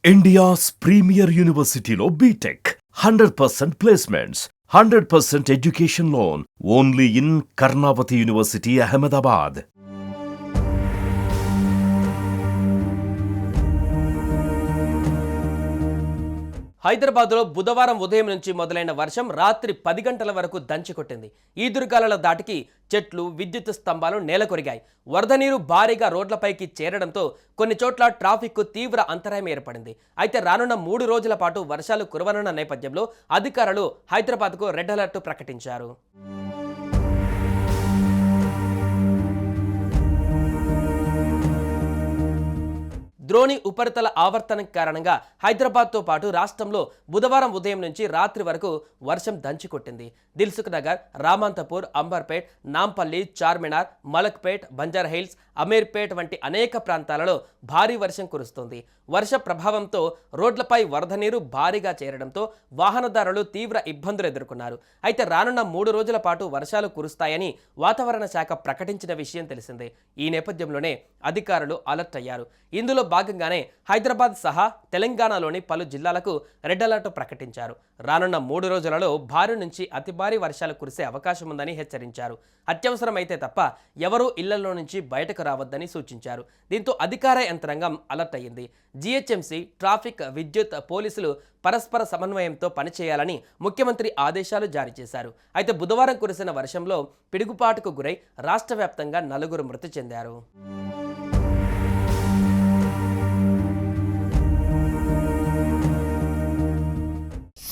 India's premier university lo BTech 100% placements, 100% education loan only in Karnavati University, Ahmedabad. హైదరాబాద్లో బుధవారం ఉదయం నుంచి మొదలైన వర్షం రాత్రి 10 గంటల వరకు దంచికొట్టింది. ఈదురుగాలుల దాటికి చెట్లు, విద్యుత్ స్తంభాలు నేలకొరిగాయి. వరద నీరు భారీగా రోడ్లపైకి చేరడంతో కొన్ని చోట్ల ట్రాఫిక్కు తీవ్ర అంతరాయం ఏర్పడింది. అయితే రానున్న 3 రోజుల పాటు వర్షాలు కురవనున్న నేపథ్యంలో అధికారులు హైదరాబాద్కు రెడ్ అలర్ట్ ప్రకటించారు. ద్రోణి ఉపరితల ఆవర్తనం కారణంగా హైదరాబాద్తో పాటు రాష్ట్రంలో బుధవారం ఉదయం నుంచి రాత్రి వరకు వర్షం దంచికొట్టింది. దిల్సుఖ్ నగర్, రామంతపూర్, అంబర్పేట్, నాంపల్లి, చార్మినార్, మలక్పేట్, బంజారాహిల్స్, అమీర్పేట్ వంటి అనేక ప్రాంతాలలో భారీ వర్షం కురుస్తోంది. వర్ష ప్రభావంతో రోడ్లపై వరద నీరు భారీగా చేరడంతో వాహనదారులు తీవ్ర ఇబ్బందులు ఎదుర్కొన్నారు. అయితే రానున్న 3 రోజుల పాటు వర్షాలు కురుస్తాయని వాతావరణ శాఖ ప్రకటించిన విషయం తెలిసిందే. ఈ నేపథ్యంలోనే అధికారులు అలర్ట్ అయ్యారు. ఇందులో భాగంగానే హైదరాబాద్ సహా తెలంగాణలోని పలు జిల్లాలకు రెడ్ అలర్ట్ ప్రకటించారు. రానున్న 3 రోజులలో భారీ నుంచి అతి భారీ వర్షాలు కురిసే అవకాశం ఉందని హెచ్చరించారు. అత్యవసరమైతే తప్ప ఎవరూ ఇళ్లలో నుంచి బయటకు రావద్దని సూచించారు. దీంతో అధికార యంత్రాంగం అలర్ట్ అయ్యింది. జీహెచ్ఎంసీ, ట్రాఫిక్, విద్యుత్, పోలీసులు పరస్పర సమన్వయంతో పనిచేయాలని ముఖ్యమంత్రి ఆదేశాలు జారీ చేశారు. అయితే బుధవారం కురిసిన వర్షంలో పిడుగుపాటుకు గురై రాష్ట్ర వ్యాప్తంగా 4 మృతి చెందారు.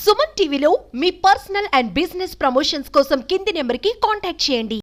సుమన్ టీవీలో మీ పర్సనల్ అండ్ బిజినెస్ ప్రమోషన్స్ కోసం కింది నెంబర్కి కాంటాక్ట్ చేయండి.